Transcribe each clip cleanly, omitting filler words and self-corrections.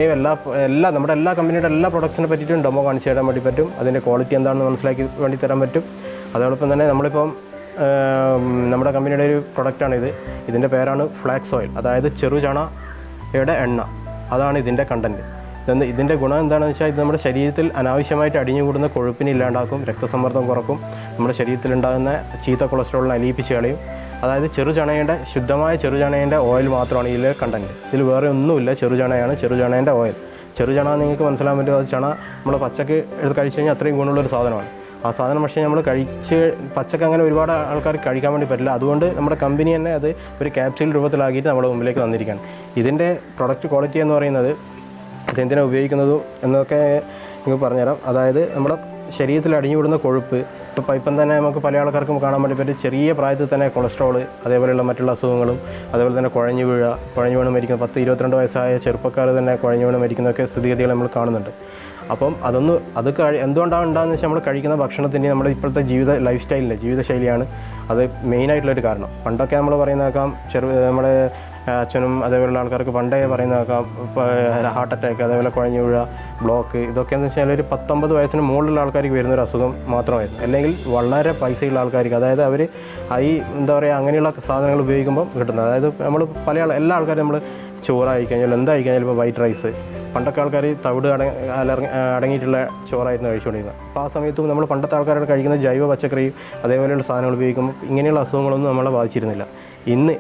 നമ്മുടെ എല്ലാ കമ്പനിയുടെ എല്ലാ പ്രൊഡക്ട്സിനെ പറ്റിയിട്ടും ഡെമോ കാണിച്ചു തരാൻ വേണ്ടി പറ്റും. അതിൻ്റെ ക്വാളിറ്റി എന്താണെന്ന് മനസ്സിലാക്കി വേണ്ടി തരാൻ പറ്റും. അതോടൊപ്പം തന്നെ നമ്മളിപ്പം നമ്മുടെ കമ്പനിയുടെ ഒരു പ്രൊഡക്റ്റാണിത്. ഇതിൻ്റെ പേരാണ് ഫ്ലാക്സ് ഓയിൽ, അതായത് ചെറുചണയുടെ എണ്ണ. അതാണ് ഇതിൻ്റെ കണ്ടൻറ്റ്. ഇതിൻ്റെ ഗുണം എന്താണെന്ന് വെച്ചാൽ ഇത് നമ്മുടെ ശരീരത്തിൽ അനാവശ്യമായിട്ട് അടിഞ്ഞുകൂടുന്ന കൊഴുപ്പിനെ ഇല്ലാണ്ടാക്കും, രക്തസമ്മർദ്ദം കുറക്കും, നമ്മുടെ ശരീരത്തിലുണ്ടാകുന്ന ചീത്ത കൊളസ്ട്രോളിനെ അലിയിപ്പിച്ച് കളയും. അതായത് ശുദ്ധമായ ചെറുചണയുടെ ഓയിൽ മാത്രമാണ് ഇതിലെ കണ്ടൻറ്റ്. ഇതിൽ വേറെ ഒന്നുമില്ല. ചെറുചണേൻ്റെ ഓയിൽ. ചെറുചണ നിങ്ങൾക്ക് മനസ്സിലാൻ പറ്റും. അത് ചണ നമ്മൾ പച്ചക്ക് എടുത്ത് കഴിച്ച് കഴിഞ്ഞാൽ അത്രയും ഗുണമുള്ളൊരു സാധനമാണ്. ആ സാധനം പക്ഷേ നമ്മൾ പച്ചക്ക് അങ്ങനെ ഒരുപാട് ആൾക്കാർ കഴിക്കാൻ വേണ്ടി പറ്റില്ല. അതുകൊണ്ട് നമ്മുടെ കമ്പനി തന്നെ അത് ഒരു ക്യാപ്സ്യൂൾ രൂപത്തിലാക്കിയിട്ട് നമ്മുടെ മുമ്പിലേക്ക് തന്നിരിക്കുകയാണ്. ഇതിൻ്റെ പ്രൊഡക്റ്റ് ക്വാളിറ്റി എന്ന് പറയുന്നത് ഇതെന്തിനാണ് ഉപയോഗിക്കുന്നതും എന്നൊക്കെ നിങ്ങൾക്ക് പറഞ്ഞുതരാം. അതായത് നമ്മുടെ ശരീരത്തിൽ അടിഞ്ഞുകൂടുന്ന കൊഴുപ്പ്, ഇപ്പം തന്നെ നമുക്ക് പല ആൾക്കാർക്കും കാണാൻ വേണ്ടി പറ്റും. ചെറിയ പ്രായത്തിൽ തന്നെ കൊളസ്ട്രോൾ, അതേപോലെയുള്ള മറ്റുള്ള അസുഖങ്ങളും, അതേപോലെ തന്നെ കുഴഞ്ഞു വീണ് മരിക്കുന്ന 10-22 വയസ്സായ ചെറുപ്പക്കാർ തന്നെ കുഴഞ്ഞു വീണ് മരിക്കുന്നതൊക്കെ സ്ഥിതിഗതികൾ നമ്മൾ കാണുന്നുണ്ട്. അപ്പം എന്തുകൊണ്ടാണ് ഉണ്ടാകുന്നത് വെച്ചാൽ നമ്മൾ കഴിക്കുന്ന ഭക്ഷണത്തിൻ്റെ നമ്മുടെ ഇപ്പോഴത്തെ ജീവിതശൈലിയാണ് അത് മെയിനായിട്ടുള്ളൊരു കാരണം. പണ്ടൊക്കെ നമ്മൾ പറയുന്നേക്കാം, നമ്മുടെ അച്ഛനും അതേപോലെയുള്ള ആൾക്കാർക്ക് പണ്ടേ പറയുന്നേക്കാം, ഇപ്പോൾ ഹാർട്ട് അറ്റാക്ക്, അതേപോലെ കുഴഞ്ഞു വീഴുക, ബ്ലോക്ക്, ഇതൊക്കെയെന്ന് വെച്ചാൽ ഒരു 19 വയസ്സിന് മുകളിലുള്ള ആൾക്കാർക്ക് വരുന്നൊരു അസുഖം മാത്രമായിരുന്നു. അല്ലെങ്കിൽ വളരെ പൈസയുള്ള ആൾക്കാർക്ക്, അതായത് അവർ അങ്ങനെയുള്ള സാധനങ്ങൾ ഉപയോഗിക്കുമ്പോൾ കിട്ടുന്നത്. അതായത് നമ്മൾ എല്ലാ ആൾക്കാരും നമ്മൾ ചോറായി കഴിഞ്ഞാൽ എന്തായി കഴിഞ്ഞാൽ ഇപ്പോൾ വൈറ്റ് റൈസ്, പണ്ടൊക്കെ ആൾക്കാർ തവിട് അടങ്ങിയിട്ടുള്ള ചോറായിരുന്നു കഴിച്ചുകൊണ്ടിരുന്നത്. അപ്പോൾ ആ സമയത്തും നമ്മൾ പണ്ടത്തെ ആൾക്കാരോട് കഴിക്കുന്ന ജൈവ പച്ചക്കറിയും അതേപോലെയുള്ള സാധനങ്ങൾ ഉപയോഗിക്കുമ്പോൾ ഇങ്ങനെയുള്ള അസുഖങ്ങളൊന്നും നമ്മളെ ബാധിച്ചിരുന്നില്ല.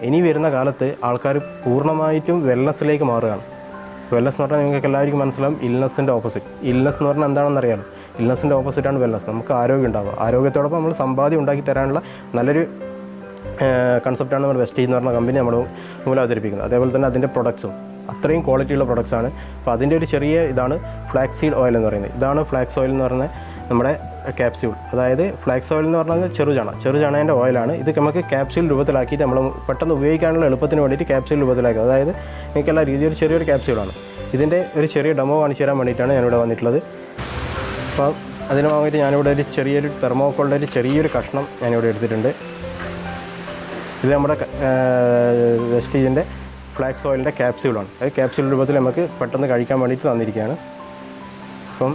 ഇനി വരുന്ന കാലത്ത് ആൾക്കാർ പൂർണ്ണമായിട്ടും വെൽനസ്സിലേക്ക് മാറുകയാണ്. വെൽനസ് എന്ന് പറഞ്ഞാൽ നിങ്ങൾക്ക് എല്ലാവർക്കും മനസ്സിലാവും, ഇൽനെസ്സിൻ്റെ ഓപ്പോസിറ്റ്. ഇൽനെസ് എന്ന് പറഞ്ഞാൽ എന്താണെന്ന് അറിയാമല്ലോ. ഇൽനെസ്സിൻ്റെ ഓപ്പോസിറ്റാണ് വെൽനസ്. നമുക്ക് ആരോഗ്യം ഉണ്ടാവുക. ആരോഗ്യത്തോടൊപ്പം നമ്മൾ സമ്പാദ്യം ഉണ്ടാക്കി തരാനുള്ള നല്ലൊരു കൺസെപ്റ്റാണ് നമ്മുടെ വെസ്റ്റീജ് എന്ന് പറഞ്ഞ കമ്പനി നമ്മൾ മൂലം അവതരിപ്പിക്കുന്നത്. അതേപോലെ തന്നെ അതിൻ്റെ പ്രൊഡക്ട്സും അത്രയും ക്വാളിറ്റിയുള്ള പ്രൊഡക്ട്സാണ്. അപ്പോൾ അതിൻ്റെ ഒരു ചെറിയ ഇതാണ് ഫ്ലാക്സീഡ് ഓയിൽ എന്ന് പറയുന്നത്. ഇതാണ് ഫ്ലാക്സ് ഓയിൽ എന്ന് പറയുന്നത് നമ്മുടെ ക്യാപ്സ്യൂൾ. അതായത് ഫ്ലാക്സ് ഓയിൽ എന്ന് പറഞ്ഞാൽ ചെറുചണേൻ്റെ ഓയിലാണ്. ഇത് നമുക്ക് ക്യാപ്സ്യൂൾ രൂപത്തിലാക്കിയിട്ട് നമ്മൾ പെട്ടെന്ന് ഉപയോഗിക്കാനുള്ള എളുപ്പത്തിന് വേണ്ടിയിട്ട് ക്യാപ്സ്യൂൾ രൂപത്തിലാക്കുക. അതായത് നിങ്ങൾക്കെല്ലാം രീതിയിൽ ചെറിയൊരു ക്യാപ്സ്യൂളാണ്. ഇതിൻ്റെ ഒരു ചെറിയ ഡെമോ കാണിച്ചു തരാൻ വേണ്ടിയിട്ടാണ് ഞാനിവിടെ വന്നിട്ടുള്ളത്. അപ്പം അതിന് വേണ്ടിയിട്ട് ഞാനിവിടെ ഒരു ചെറിയൊരു തെർമോക്കോളിൻ്റെ ഒരു ചെറിയൊരു കഷ്ണം ഞാനിവിടെ എടുത്തിട്ടുണ്ട്. ഇത് നമ്മുടെ വെസ്റ്റീജിൻ്റെ ഫ്ലാക്സ് ഓയിലിൻ്റെ ക്യാപ്സ്യൂളാണ്. അത് ക്യാപ്സ്യൂൾ രൂപത്തിൽ നമുക്ക് പെട്ടെന്ന് കഴിക്കാൻ വേണ്ടിയിട്ട് തന്നിരിക്കുകയാണ്. അപ്പം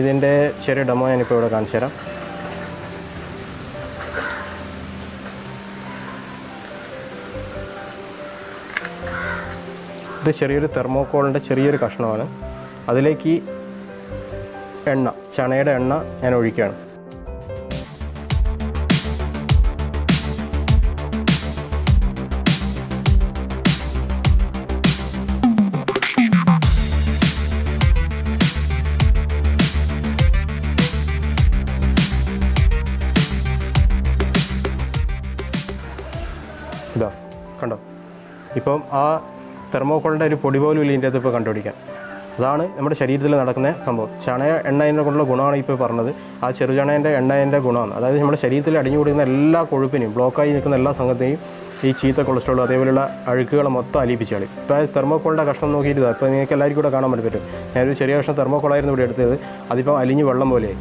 ഇതിൻ്റെ ചെറിയ ഡെമോ ഞാനിപ്പോൾ ഇവിടെ കാണിച്ചു തരാം. ഇത് ചെറിയൊരു തെർമോക്കോളിൻ്റെ ചെറിയൊരു കഷ്ണമാണ്. അതിലേക്ക് ചണയുടെ എണ്ണ ഞാൻ ഒഴിക്കുകയാണ്. ഇതാ കണ്ടോ, ഇപ്പം ആ തെർമോക്കോളിൻ്റെ ഒരു പൊടി പോലും ഇല്ല ഇതിൻ്റെ അത് ഇപ്പോൾ കണ്ടുപിടിക്കാൻ. അതാണ് നമ്മുടെ ശരീരത്തിൽ നടക്കുന്ന സംഭവം. എണ്ണ കൊണ്ടുള്ള ഗുണമാണ് ഇപ്പോൾ പറഞ്ഞത്. ആ ചെറുചണേൻ്റെ എണ്ണേൻ്റെ ഗുണമാണ്. അതായത് നമ്മുടെ ശരീരത്തിൽ അടിഞ്ഞുകൂടുന്ന എല്ലാ കൊഴുപ്പിനെയും, ബ്ലോക്കായി നിൽക്കുന്ന എല്ലാ സംഗതിയും, ഈ ചീത്ത കൊളസ്ട്രോൾ അതേപോലെയുള്ള അഴുക്കുകളെ മൊത്തം അലിയിപ്പിച്ച് കളയും. ഇപ്പോൾ തെർമോക്കോളിൻ്റെ കഷ്ണം നോക്കിയിട്ട് ഇപ്പോൾ നിങ്ങൾക്ക് എല്ലാവർക്കും കൂടെ കാണാൻ പറ്റും. ഞാനൊരു ചെറിയ കഷ്ണം തെർമോക്കോളായിരുന്നു ഇവിടെ എടുത്തത്. അതിപ്പോൾ അലിഞ്ഞ് വെള്ളം പോലെയായി.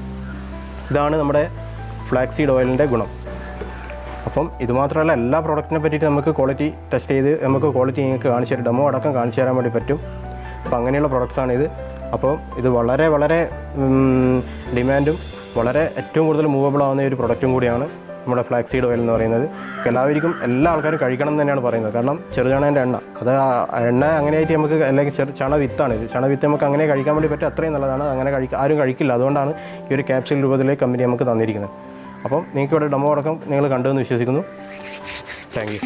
ഇതാണ് നമ്മുടെ ഫ്ലാക്സീഡ് ഓയിലിൻ്റെ ഗുണം. അപ്പം ഇതുമാത്രമല്ല, എല്ലാ പ്രോഡക്റ്റിനെ പറ്റിയിട്ട് നമുക്ക് ക്വാളിറ്റി ടെസ്റ്റ് ചെയ്ത് നമുക്ക് ക്വാളിറ്റി നിങ്ങൾക്ക് കാണിച്ചു തരാം, ഡെമോ അടക്കം കാണിച്ചു തരാൻ വേണ്ടി പറ്റും. അപ്പോൾ അങ്ങനെയുള്ള പ്രൊഡക്ട്സാണിത്. അപ്പോൾ ഇത് വളരെ വളരെ ഡിമാൻഡും വളരെ ഏറ്റവും കൂടുതൽ മൂവബിൾ ആവുന്ന ഒരു പ്രൊഡക്റ്റും കൂടിയാണ് നമ്മുടെ ഫ്ലാക്സീഡ് ഓയിൽ എന്ന് പറയുന്നത്. എല്ലാ ആൾക്കാരും കഴിക്കണം എന്ന് തന്നെയാണ് പറയുന്നത്. കാരണം ചെറുചണേൻ്റെ എണ്ണ, അത് എണ്ണ അങ്ങനെയായിട്ട് നമുക്ക്, അല്ലെങ്കിൽ ചണവിത്താണ് ഇത്. ചണവിത്ത് നമുക്ക് അങ്ങനെ കഴിക്കാൻ വേണ്ടി പറ്റും. അത്രയും നല്ലതാണ്. അങ്ങനെ ആരും കഴിക്കില്ല. അതുകൊണ്ടാണ് ഈ ഒരു ക്യാപ്സ്യൂൾ രൂപത്തിലേക്ക് കമ്പനി നമുക്ക് തന്നിരിക്കുന്നത്. അപ്പം നിങ്ങൾക്ക് ഇവിടെ ഡെമോ അടക്കം നിങ്ങൾ കണ്ടുവെന്ന് വിശ്വസിക്കുന്നു. Thank you.